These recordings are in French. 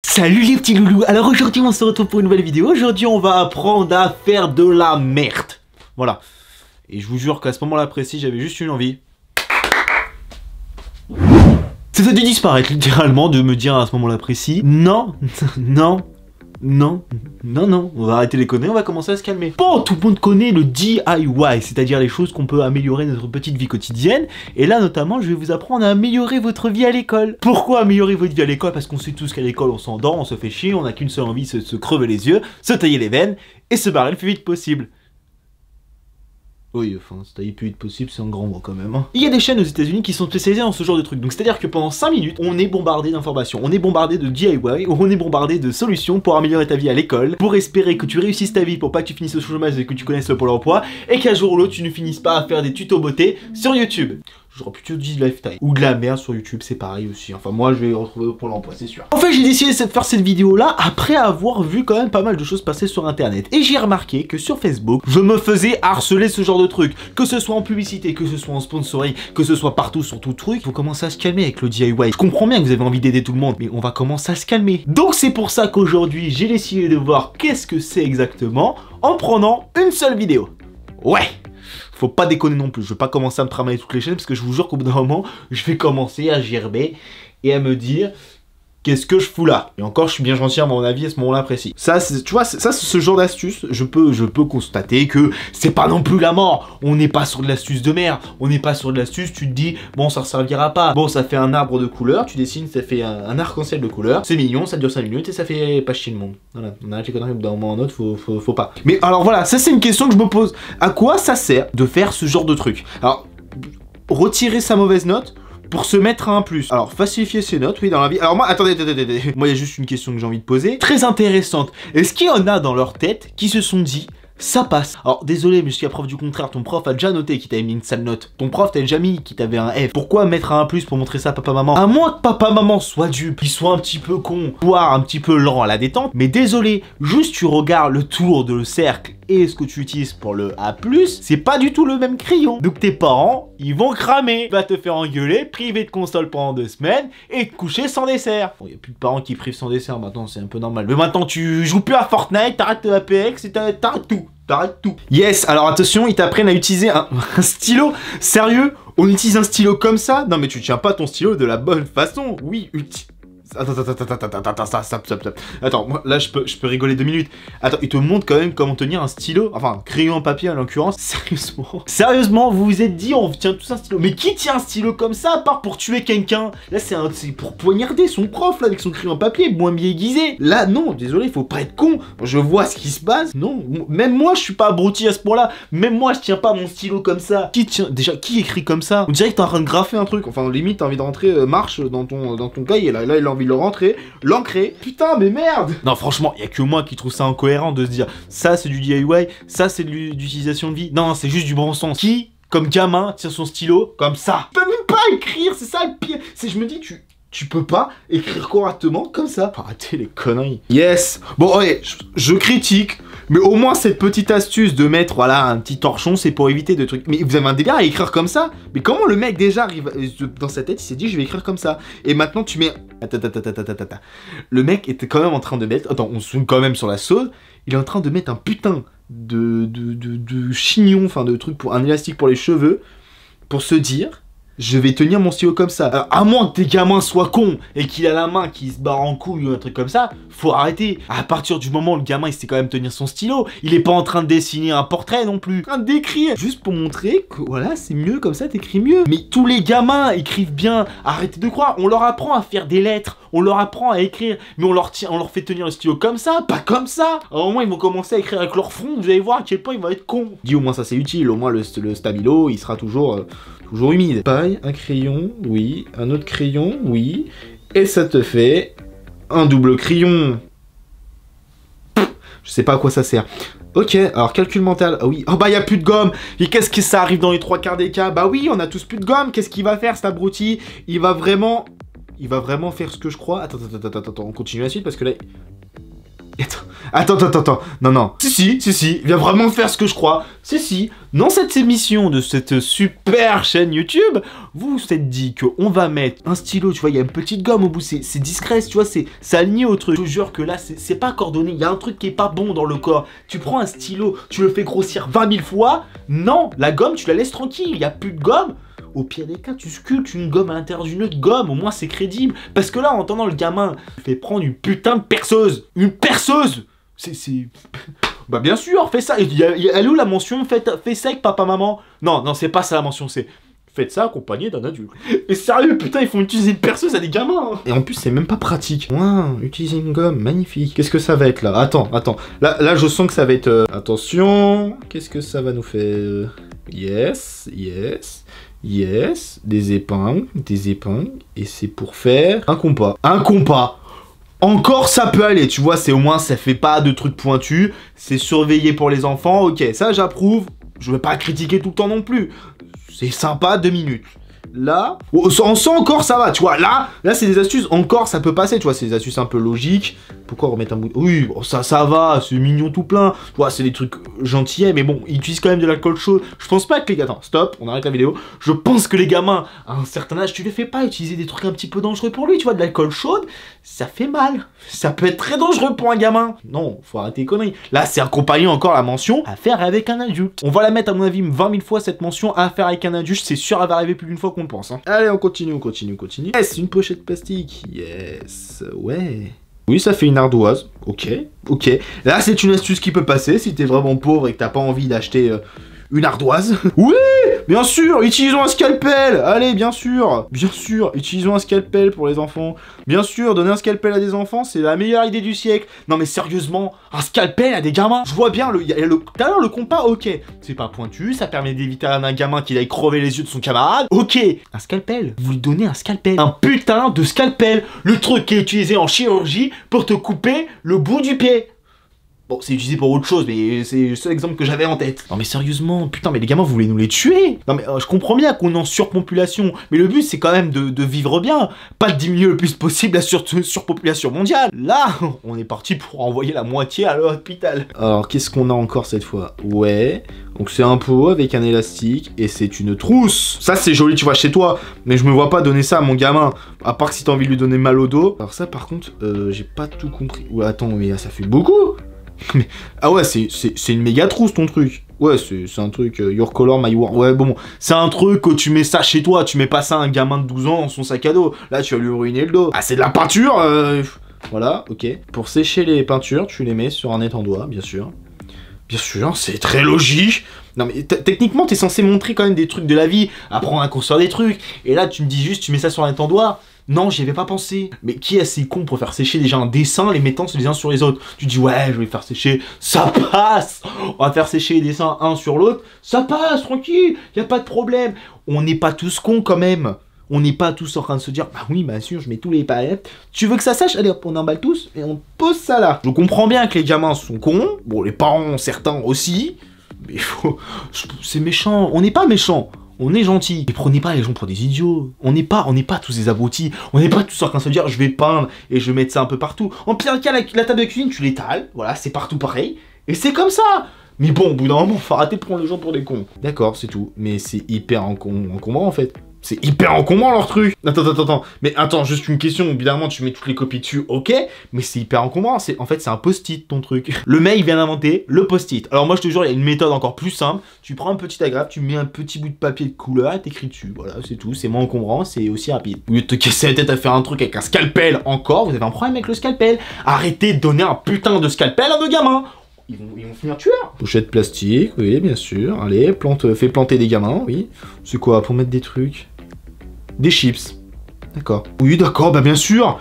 Salut les petits loulous. Alors aujourd'hui on se retrouve pour une nouvelle vidéo. Aujourd'hui on va apprendre à faire de la merde. Voilà. Et je vous jure qu'à ce moment-là précis j'avais juste une envie. C'était de disparaître littéralement, de me dire à ce moment-là précis non, non, non, non, non, on va arrêter les conneries, on va commencer à se calmer. Bon, tout le monde connaît le DIY, c'est-à-dire les choses qu'on peut améliorer notre petite vie quotidienne. Et là, notamment, je vais vous apprendre à améliorer votre vie à l'école. Pourquoi améliorer votre vie à l'école? Parce qu'on sait tous qu'à l'école, on s'endort, on se fait chier, on n'a qu'une seule envie, c'est de se crever les yeux, se tailler les veines et se barrer le plus vite possible. Oui, enfin, se tailler le plus vite possible, c'est un grand mot quand même. Hein. Il y a des chaînes aux États-Unis qui sont spécialisées dans ce genre de trucs. Donc, c'est-à-dire que pendant 5 minutes, on est bombardé d'informations, on est bombardé de DIY, on est bombardé de solutions pour améliorer ta vie à l'école, pour espérer que tu réussisses ta vie, pour pas que tu finisses au chômage et que tu connaisses le Pôle emploi, et qu'un jour ou l'autre, tu ne finisses pas à faire des tutos beauté sur YouTube. J'aurais plutôt dit Lifetime. Ou de la merde sur YouTube, c'est pareil aussi. Enfin, moi, je vais retrouver au Pôle emploi, c'est sûr. En fait, j'ai décidé de faire cette vidéo-là après avoir vu quand même pas mal de choses passer sur Internet. Et j'ai remarqué que sur Facebook, je me faisais harceler ce genre de trucs. Que ce soit en publicité, que ce soit en sponsoring, que ce soit partout sur tout truc. Faut commencer à se calmer avec le DIY. Je comprends bien que vous avez envie d'aider tout le monde, mais on va commencer à se calmer. Donc, c'est pour ça qu'aujourd'hui, j'ai décidé de voir qu'est-ce que c'est exactement en prenant une seule vidéo. Ouais! Faut pas déconner non plus, je vais pas commencer à me travailler toutes les chaînes parce que je vous jure qu'au bout d'un moment, je vais commencer à gerber et à me dire qu'est-ce que je fous là. Et encore, je suis bien gentil à mon avis à ce moment-là précis. Ça, tu vois, ça c'est ce genre d'astuce, je peux constater que c'est pas non plus la mort. On n'est pas sur de l'astuce de merde, on n'est pas sur de l'astuce, tu te dis, bon, ça servira pas. Bon, ça fait un arbre de couleurs, tu dessines, ça fait un arc-en-ciel de couleurs, c'est mignon, ça dure 5 minutes et ça fait pas chier le monde. Voilà, on arrête les conneries d'un moment à un autre, faut pas. Mais alors voilà, ça c'est une question que je me pose. À quoi ça sert de faire ce genre de truc? Alors, retirer sa mauvaise note pour se mettre à un plus. Alors, falsifier ses notes, oui, dans la vie. Alors moi, attendez. Moi, il y a juste une question que j'ai envie de poser. Très intéressante. Est-ce qu'il y en a dans leur tête qui se sont dit, ça passe. Alors, désolé, mais jusqu'à preuve du contraire, ton prof a déjà noté qu'il t'avait mis une sale note. Ton prof t'a déjà mis qu'il t'avait un F. Pourquoi mettre un plus pour montrer ça à papa-maman? À moins que papa-maman soit dupe, qu'il soit un petit peu con, voire un petit peu lent à la détente. Mais désolé, juste tu regardes le tour de le cercle et ce que tu utilises pour le A+, c'est pas du tout le même crayon. Donc tes parents, ils vont cramer. Tu vas te faire engueuler, priver de console pendant 2 semaines et te coucher sans dessert. Bon, y a plus de parents qui privent sans dessert maintenant, c'est un peu normal. Mais maintenant, tu joues plus à Fortnite, t'arrêtes de APX et t'arrêtes tout. T'arrêtes tout. Yes, alors attention, ils t'apprennent à utiliser un stylo. Sérieux? On utilise un stylo comme ça? Non mais tu tiens pas ton stylo de la bonne façon. Oui, Attends, moi, là, je peux rigoler 2 minutes. Attends, il te montre quand même comment tenir un stylo. Enfin, un crayon en papier, en l'occurrence. Sérieusement, vous vous êtes dit, on tient tous un stylo. Mais qui tient un stylo comme ça, à part pour tuer quelqu'un? Là, c'est pour poignarder son prof, là, avec son crayon en papier, moins bien aiguisé. Là, non, désolé, faut pas être con. Je vois ce qui se passe. Non, même moi, je suis pas abruti à ce point-là. Même moi, je tiens pas mon stylo comme ça. Déjà, qui écrit comme ça? On dirait que t'es en train de graffer un truc. Enfin, limite, t'as envie de rentrer marche dans ton cahier, là, il a envie de le rentrer, l'ancrer. Putain, mais merde! Non, franchement, il y a que moi qui trouve ça incohérent de se dire ça c'est du DIY, ça c'est de l'utilisation de vie. Non, c'est juste du bon sens. Qui, comme gamin, tient son stylo comme ça? Tu peux même pas écrire, c'est ça le pire. Je me dis, tu peux pas écrire correctement comme ça. Arrêtez les conneries. Yes! Bon, ouais, je critique. Mais au moins cette petite astuce de mettre, voilà, un petit torchon, c'est pour éviter de trucs. Mais vous avez un délire à écrire comme ça? Mais comment le mec déjà arrive dans sa tête, il s'est dit je vais écrire comme ça. Et maintenant tu mets... Attends. Le mec était quand même en train de mettre... Attends, on se zoome quand même sur la sauce. Il est en train de mettre un putain de chignon, enfin de truc pour un élastique pour les cheveux, pour se dire... Je vais tenir mon stylo comme ça. Alors, à moins que tes gamins soient cons et qu'il a la main qui se barre en couille ou un truc comme ça, faut arrêter. À partir du moment où le gamin il sait quand même tenir son stylo, il est pas en train de dessiner un portrait non plus, en train d'écrire. Juste pour montrer que voilà, c'est mieux comme ça, t'écris mieux. Mais tous les gamins écrivent bien. Arrêtez de croire. On leur apprend à faire des lettres, on leur apprend à écrire, mais on leur fait tenir le stylo comme ça, pas comme ça. Alors, au moins ils vont commencer à écrire avec leur front. Vous allez voir à quel point ils vont être cons. Dis au moins ça c'est utile. Au moins le stabilo il sera toujours humide. Pareil, un crayon, oui. Un autre crayon, oui. Et ça te fait un double crayon. Je sais pas à quoi ça sert. Ok, alors calcul mental. Ah oui. Oh bah y a plus de gomme. Et qu'est-ce que ça arrive dans les 3/4 des cas? Bah oui, on a tous plus de gomme. Qu'est-ce qu'il va faire cet abruti? Il va vraiment faire ce que je crois. Attends, on continue la suite parce que là... Attends. Non. Si, viens vraiment faire ce que je crois. Si. Dans cette émission de cette super chaîne YouTube, vous vous êtes dit qu'on va mettre un stylo, tu vois, il y a une petite gomme au bout, c'est discret, tu vois, c'est aligné au truc. Je te jure que là, c'est pas coordonné, il y a un truc qui est pas bon dans le corps. Tu prends un stylo, tu le fais grossir 20 000 fois. Non, la gomme, tu la laisses tranquille, il y a plus de gomme. Au pire des cas, tu sculptes une gomme à l'intérieur d'une autre gomme, au moins c'est crédible. Parce que là, en entendant le gamin, il fait prendre une putain de perceuse. Une perceuse. Bah bien sûr, fais ça. Elle est où la mention? Fais ça avec papa-maman. Non, c'est pas ça la mention, c'est... Faites ça accompagné d'un adulte. Et sérieux, putain, ils font utiliser une perceuse à des gamins. Et en plus, c'est même pas pratique. Utiliser une gomme, magnifique. Qu'est-ce que ça va être là? Attends. Là, je sens que ça va être... Attention, qu'est-ce que ça va nous faire? Yes. Des épingles. Et c'est pour faire un compas. Encore ça peut aller, tu vois, c'est au moins ça fait pas de trucs pointus, c'est surveillé pour les enfants, ok, ça j'approuve, je vais pas critiquer tout le temps non plus, c'est sympa 2 minutes. Là, en sent encore ça va, tu vois, là c'est des astuces, encore ça peut passer, tu vois, c'est des astuces un peu logiques. Pourquoi remettre un bout de... Oui, bon, ça va, c'est mignon tout plein, tu vois, c'est des trucs gentillets, mais bon, ils utilisent quand même de l'alcool chaud. Je pense pas que les gars... Attends, stop, on arrête la vidéo. Je pense que les gamins, à un certain âge, tu les fais pas utiliser des trucs un petit peu dangereux pour lui, tu vois, de l'alcool chaude, ça fait mal. Ça peut être très dangereux pour un gamin. Non, faut arrêter les conneries. Là, c'est accompagné encore la mention à faire avec un adulte. On va la mettre, à mon avis, 20 000 fois, cette mention à faire avec un adulte, c'est sûr, elle va arriver plus d'une fois qu'on le pense. Hein. Allez, on continue. Yes, une pochette plastique. Yes, ouais. Oui, ça fait une ardoise. Ok. Là, c'est une astuce qui peut passer si t'es vraiment pauvre et que t'as pas envie d'acheter une ardoise. Oui, bien sûr, utilisons un scalpel. Allez, bien sûr, utilisons un scalpel pour les enfants. Bien sûr, donner un scalpel à des enfants, c'est la meilleure idée du siècle. Non mais sérieusement, un scalpel à des gamins. Je vois bien, tout à l'heure, le compas, ok. C'est pas pointu, ça permet d'éviter à un gamin qu'il aille crever les yeux de son camarade. Ok, un scalpel. Vous lui donnez un scalpel. Un putain de scalpel. Le truc qui est utilisé en chirurgie pour te couper le bout du pied. Bon, c'est utilisé pour autre chose, mais c'est le seul exemple que j'avais en tête. Non mais sérieusement, putain, mais les gamins, vous voulez nous les tuer? Non mais je comprends bien qu'on est en surpopulation, mais le but c'est quand même de vivre bien, pas de diminuer le plus possible la surpopulation mondiale. Là, on est parti pour envoyer la moitié à l'hôpital. Alors, qu'est-ce qu'on a encore cette fois? Ouais, donc c'est un pot avec un élastique, et c'est une trousse. Ça c'est joli, tu vois, chez toi, mais je me vois pas donner ça à mon gamin, à part si t'as envie de lui donner mal au dos. Alors ça par contre, j'ai pas tout compris. Ouais, attends, mais ça fait beaucoup. Mais, ah ouais, c'est une méga trousse ton truc. Ouais, c'est un truc, your color, my war. Ouais, bon, c'est un truc que tu mets ça chez toi, tu mets pas ça à un gamin de 12 ans dans son sac à dos. Là, tu vas lui ruiner le dos. Ah, c'est de la peinture Voilà, ok. Pour sécher les peintures, tu les mets sur un étendoir, bien sûr. Bien sûr, c'est très logique. Non mais techniquement, t'es censé montrer quand même des trucs de la vie, apprendre à construire des trucs. Et là, tu me dis juste, tu mets ça sur un étendoir. Non, j'y avais pas pensé. Mais qui est assez con pour faire sécher déjà un dessin, les mettant les uns sur les autres? Tu dis, ouais, je vais faire sécher, ça passe. On va faire sécher les dessins un sur l'autre, ça passe, tranquille, y a pas de problème. On n'est pas tous cons quand même. On n'est pas tous en train de se dire, bah oui, bien sûr, je mets tous les paillettes. Tu veux que ça sèche? Allez hop, on emballe tous et on pose ça là. Je comprends bien que les gamins sont cons. Bon, les parents, certains aussi. Mais c'est méchant. On n'est pas méchant. On est gentil. Et prenez pas les gens pour des idiots. On n'est pas tous des abrutis. On n'est pas tous en train de se dire je vais peindre et je vais mettre ça un peu partout. En pire cas, la table de cuisine, tu l'étales. Voilà, c'est partout pareil. Et c'est comme ça. Mais bon, au bout d'un moment, faut arrêter de prendre les gens pour des cons. D'accord, c'est tout. Mais c'est hyper encombrant en fait. C'est hyper encombrant leur truc. Attends. Mais attends, juste une question. Évidemment, tu mets toutes les copies dessus, ok. Mais c'est hyper encombrant. En fait, c'est un post-it ton truc. Le mec, il vient d'inventer le post-it. Alors moi, je te jure, il y a une méthode encore plus simple. Tu prends un petit agrafe, tu mets un petit bout de papier de couleur et t'écris dessus. Voilà, c'est tout. C'est moins encombrant, c'est aussi rapide. Au lieu de te casser la tête à faire un truc avec un scalpel encore, vous avez un problème avec le scalpel. Arrêtez de donner un putain de scalpel à nos gamins. Ils vont finir tueurs. Pochette plastique, oui, bien sûr. Allez, fais planter des gamins, oui. C'est quoi, pour mettre des trucs? Des chips. D'accord. Oui, d'accord, bah bien sûr,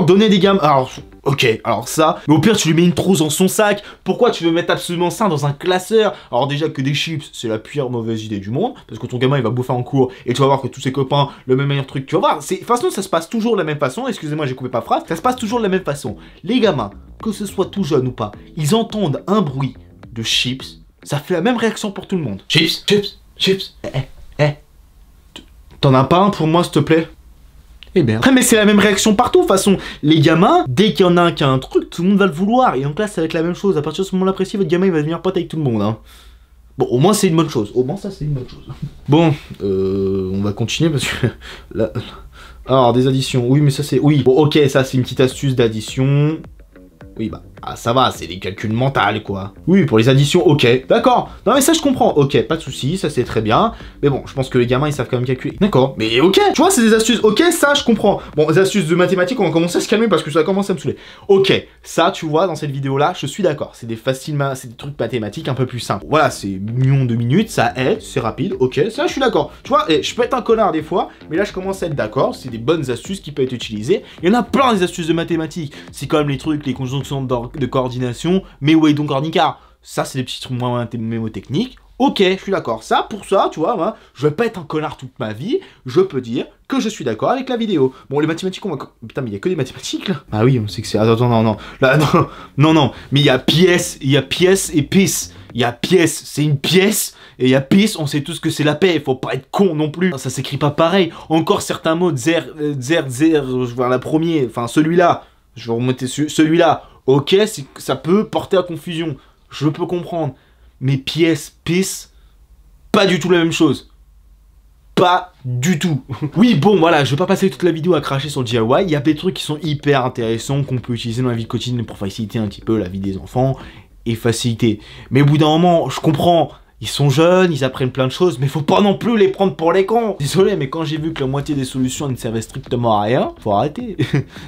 donner des gamins. Alors, ok, alors ça. Mais au pire, tu lui mets une trousse dans son sac. Pourquoi tu veux mettre absolument ça dans un classeur? Alors déjà que des chips, c'est la pire mauvaise idée du monde. Parce que ton gamin, il va bouffer en cours. Et tu vas voir que tous ses copains, le même meilleur truc. Tu vas voir, de toute façon, ça se passe toujours de la même façon. Excusez-moi, j'ai coupé ma phrase. Ça se passe toujours de la même façon. Les gamins, que ce soit tout jeune ou pas, ils entendent un bruit de chips. Ça fait la même réaction pour tout le monde. Chips. T'en as pas un pour moi, s'il te plaît? Eh bien, mais c'est la même réaction partout. De toute façon, les gamins, dès qu'il y en a un qui a un truc, tout le monde va le vouloir. Et en classe, ça va être la même chose. À partir de ce moment-là précis, votre gamin, il va devenir pote avec tout le monde. Hein. Bon, au moins, c'est une bonne chose. Au moins, ça, c'est une bonne chose. Bon, on va continuer parce que... Là... Alors, des additions. Oui, mais ça, c'est... Oui. Bon, ok, ça, c'est une petite astuce d'addition. Oui, bah, ça va, c'est des calculs mentaux, quoi. Oui, pour les additions, ok. D'accord. Non, mais ça, je comprends. Ok, pas de soucis, ça, c'est très bien. Mais bon, je pense que les gamins, ils savent quand même calculer. D'accord. Mais ok, tu vois, c'est des astuces. Ok, ça, je comprends. Bon, les astuces de mathématiques, on va commencer à se calmer parce que ça commence à me saouler. Ok, ça, tu vois, dans cette vidéo-là, je suis d'accord. C'est des c'est des trucs mathématiques un peu plus simples. Voilà, c'est millions de minutes, ça aide, c'est rapide. Ok, ça, je suis d'accord. Tu vois, et je peux être un connard des fois, mais là, je commence à être d'accord. C'est des bonnes astuces qui peuvent être utilisées. Il y en a plein des astuces de mathématiques. C'est comme les trucs, les conjonctions de coordination, mais où est donc Ornicar? Ça, c'est des petits trucs moins mémotechniques. Ok, je suis d'accord. Ça, pour ça, tu vois, moi, je vais pas être un connard toute ma vie. Je peux dire que je suis d'accord avec la vidéo. Bon, les mathématiques, on va... Putain, mais il y a que des mathématiques, là. Ah oui, on sait que c'est... Attends, non. Là, non. Mais il y a pièce et pièce. Il y a pièce, c'est une pièce. Et il y a pièce, on sait tous que c'est la paix. Faut pas être con non plus. Ça s'écrit pas pareil. Encore certains mots, zer, je vois la première. Enfin, celui-là. Je vais remonter celui-là. Ok, ça peut porter à confusion. Je peux comprendre. Mais pièce, pisse, pas du tout la même chose. Pas du tout. Oui, bon, voilà, je vais pas passer toute la vidéo à cracher sur le DIY. Il y a des trucs qui sont hyper intéressants qu'on peut utiliser dans la vie quotidienne pour faciliter un petit peu la vie des enfants et faciliter. Mais au bout d'un moment, je comprends. Ils sont jeunes, ils apprennent plein de choses, mais faut pas non plus les prendre pour les cons. Désolé, mais quand j'ai vu que la moitié des solutions ne servaient strictement à rien, faut arrêter.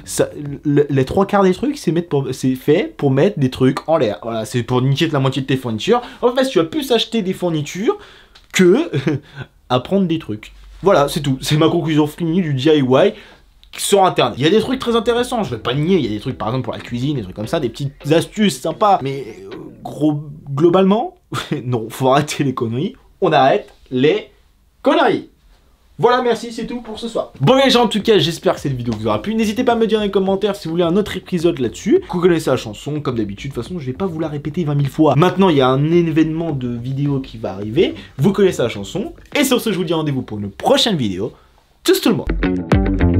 Ça, les 3/4 des trucs, c'est fait pour mettre des trucs en l'air. Voilà, c'est pour niquer la moitié de tes fournitures. En fait, tu vas plus acheter des fournitures que apprendre des trucs. Voilà, c'est tout. C'est ma conclusion finie du DIY sur internet. Il y a des trucs très intéressants, je vais pas nier, il y a des trucs par exemple pour la cuisine, des trucs comme ça, des petites astuces sympas, mais globalement, non, faut arrêter les conneries, on arrête les conneries. Voilà, merci, c'est tout pour ce soir. Bon les gens, en tout cas, j'espère que cette vidéo vous aura plu. N'hésitez pas à me dire dans les commentaires si vous voulez un autre épisode là-dessus. Vous connaissez la chanson, comme d'habitude, de toute façon, je vais pas vous la répéter 20 000 fois. Maintenant, il y a un événement de vidéo qui va arriver, vous connaissez la chanson. Et sur ce, je vous dis rendez-vous pour une prochaine vidéo. Tchuss tout le monde.